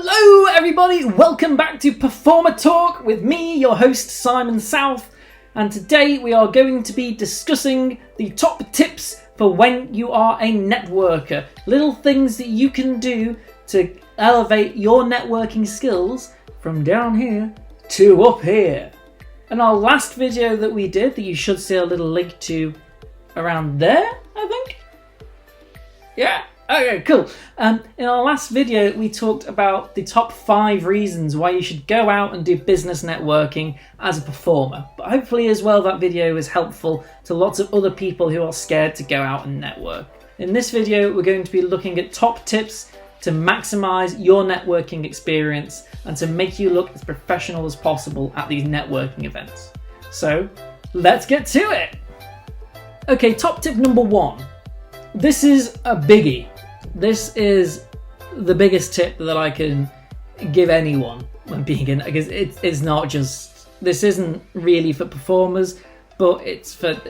Hello everybody, welcome back to Performer Talk with me, your host Simon South, and today we are going to be discussing the top tips for when you are a networker. Little things that you can do to elevate your networking skills from down here to up here. In our last video that we did, that you should see a little link to around there, I think? Yeah. Okay, cool. In our last video, we talked about the top 5 reasons why you should go out and do business networking as a performer. But hopefully as well, that video is helpful to lots of other people who are scared to go out and network. In this video, we're going to be looking at top tips to maximize your networking experience and to make you look as professional as possible at these networking events. So, let's get to it. Okay, top tip number 1. This is a biggie. This is the biggest tip that I can give anyone when being in, because it's not just, this isn't really for performers, but it's for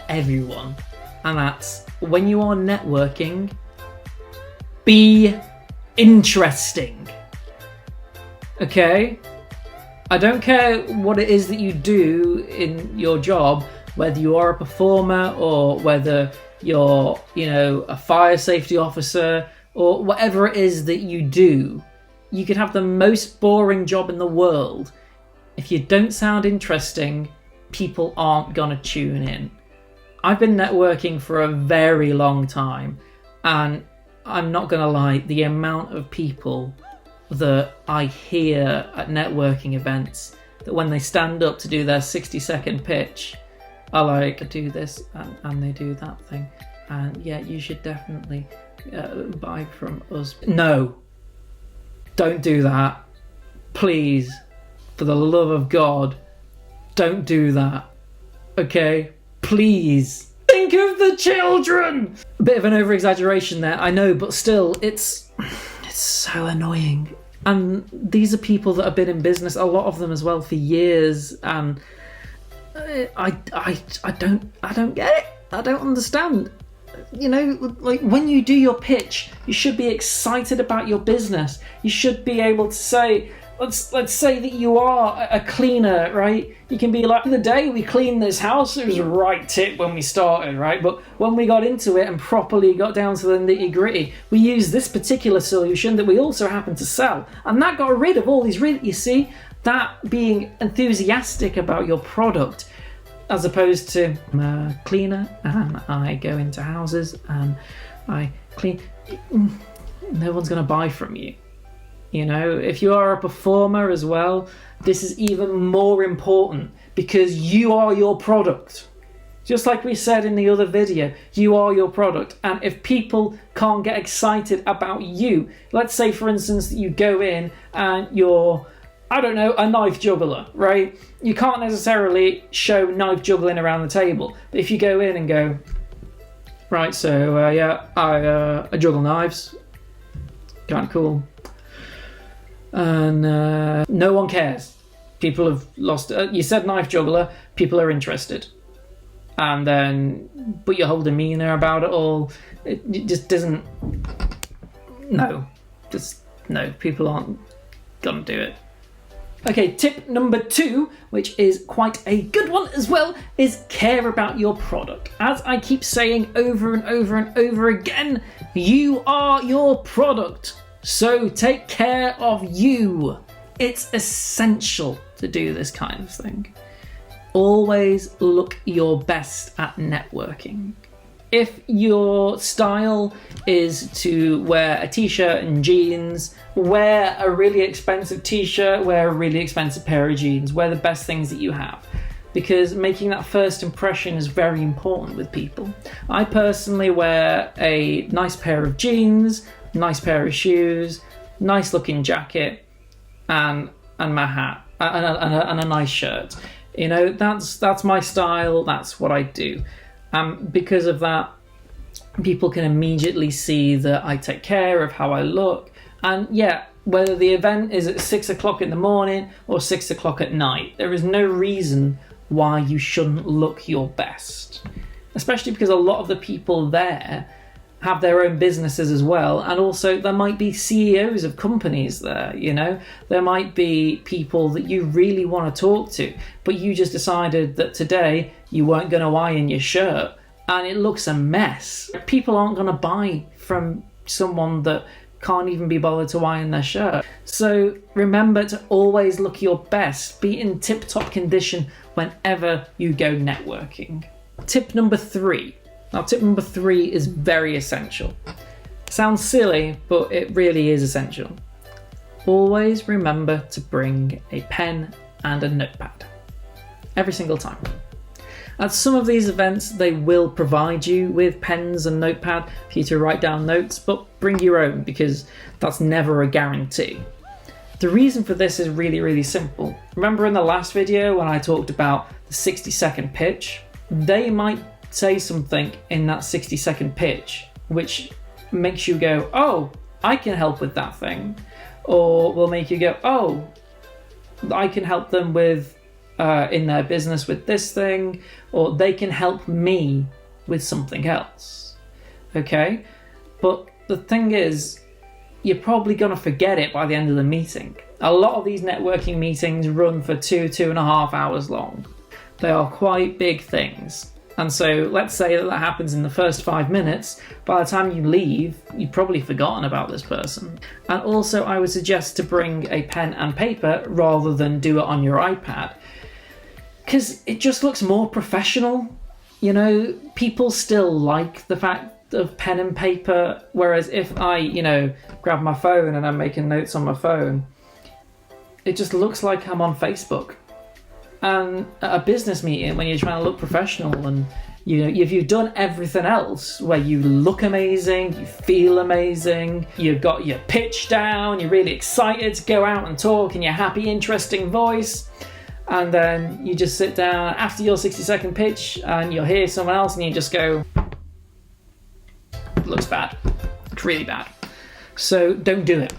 everyone. And that's, when you are networking, be interesting. Okay? I don't care what it is that you do in your job, whether you are a performer or whether you're, a fire safety officer or whatever it is that you do. You could have the most boring job in the world. If you don't sound interesting, people aren't gonna tune in. I've been networking for a very long time, and I'm not gonna lie, the amount of people that I hear at networking events that when they stand up to do their 60-second pitch, I like do this and they do that thing, and yeah, you should definitely buy from us. No, don't do that, please, for the love of God, don't do that. Okay, please, think of the children. A bit of an over-exaggeration there, I know, but still, it's so annoying. And these are people that have been in business, a lot of them as well, for years, and I don't get it. I don't understand. Like when you do your pitch, you should be excited about your business. You should be able to say, let's say that you are a cleaner, right? You can be like, the day we cleaned this house, it was a right tip when we started, right? But when we got into it and properly got down to the nitty gritty, we used this particular solution that we also happen to sell, and that got rid of all these. You see, that being enthusiastic about your product, as opposed to I'm a cleaner and I go into houses and I clean. No one's going to buy from you. If you are a performer as well, this is even more important because you are your product. Just like we said in the other video, you are your product. And if people can't get excited about you, let's say for instance that you go in and you're, I don't know, a knife juggler, right? You can't necessarily show knife juggling around the table. But if you go in and go, right, so I juggle knives, kind of cool. And no one cares. People have lost, you said knife juggler, people are interested. And then, but your whole demeanour about it all, it just doesn't, no, people aren't gonna do it. Okay, tip number 2, which is quite a good one as well, is care about your product. As I keep saying over and over and over again, you are your product. So take care of you. It's essential to do this kind of thing. Always look your best at networking. If your style is to wear a t-shirt and jeans, wear a really expensive t-shirt, wear a really expensive pair of jeans, wear the best things that you have. Because making that first impression is very important with people. I personally wear a nice pair of jeans, nice pair of shoes, nice looking jacket, and my hat, and a nice shirt. That's my style, that's what I do. Because of that, people can immediately see that I take care of how I look. And yeah, whether the event is at 6 o'clock in the morning or 6 o'clock at night, there is no reason why you shouldn't look your best. Especially because a lot of the people there have their own businesses as well, and also there might be CEOs of companies there, you know. There might be people that you really want to talk to, but you just decided that today you weren't going to iron your shirt and it looks a mess. People aren't going to buy from someone that can't even be bothered to iron their shirt. So remember to always look your best, be in tip-top condition whenever you go networking. Tip number 3. Now, tip number 3 is very essential. Sounds silly, but it really is essential. Always remember to bring a pen and a notepad. Every single time. At some of these events, they will provide you with pens and notepad for you to write down notes, but bring your own because that's never a guarantee. The reason for this is really, really simple. Remember in the last video when I talked about the 60-second pitch? They might say something in that 60-second pitch which makes you go, oh, I can help with that thing. Or will make you go, oh, I can help them with in their business with this thing, or they can help me with something else. Okay? But the thing is, you're probably going to forget it by the end of the meeting. A lot of these networking meetings run for 2.5 hours long. They are quite big things. And so let's say that happens in the first 5 minutes. By the time you leave, you've probably forgotten about this person. And also I would suggest to bring a pen and paper rather than do it on your iPad, because it just looks more professional. You know, people still like the fact of pen and paper, whereas if I, you know, grab my phone and I'm making notes on my phone, it just looks like I'm on Facebook. And at a business meeting, when you're trying to look professional and, you know, if you've done everything else where you look amazing, you feel amazing, you've got your pitch down, you're really excited to go out and talk in your happy, interesting voice, and then you just sit down after your 60-second pitch and you'll hear someone else and you just go, it looks bad. It's really bad. So don't do it.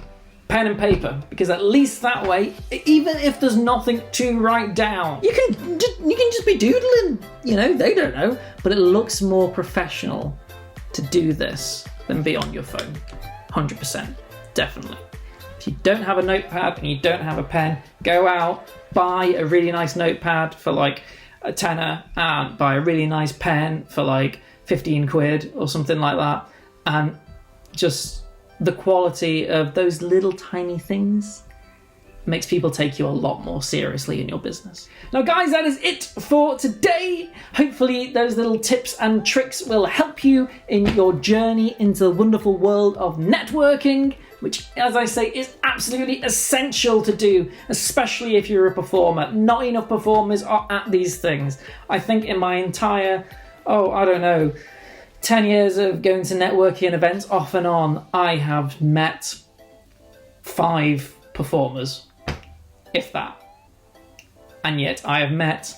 Pen and paper, because at least that way, even if there's nothing to write down, you can just be doodling. You know, they don't know, but it looks more professional to do this than be on your phone. 100%, definitely. If you don't have a notepad and you don't have a pen, go out, buy a really nice notepad for like a tenner, and buy a really nice pen for like 15 quid or something like that, and just the quality of those little tiny things makes people take you a lot more seriously in your business. Now guys, that is it for today. Hopefully those little tips and tricks will help you in your journey into the wonderful world of networking, which, as I say, is absolutely essential to do, especially if you're a performer. Not enough performers are at these things. I think in my entire, 10 years of going to networking events off and on, I have met 5 performers, if that. And yet I have met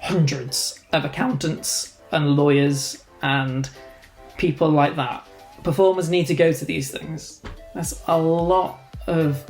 hundreds of accountants and lawyers and people like that. Performers need to go to these things. There's a lot of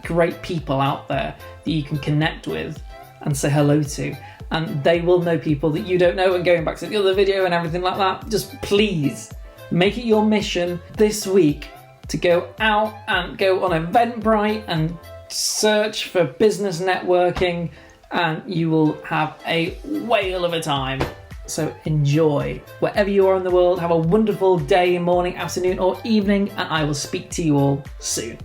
great people out there that you can connect with and say hello to. And they will know people that you don't know. And going back to the other video and everything like that, just please make it your mission this week to go out and go on Eventbrite and search for business networking, and you will have a whale of a time. So enjoy. Wherever you are in the world, have a wonderful day, morning, afternoon, or evening, and I will speak to you all soon.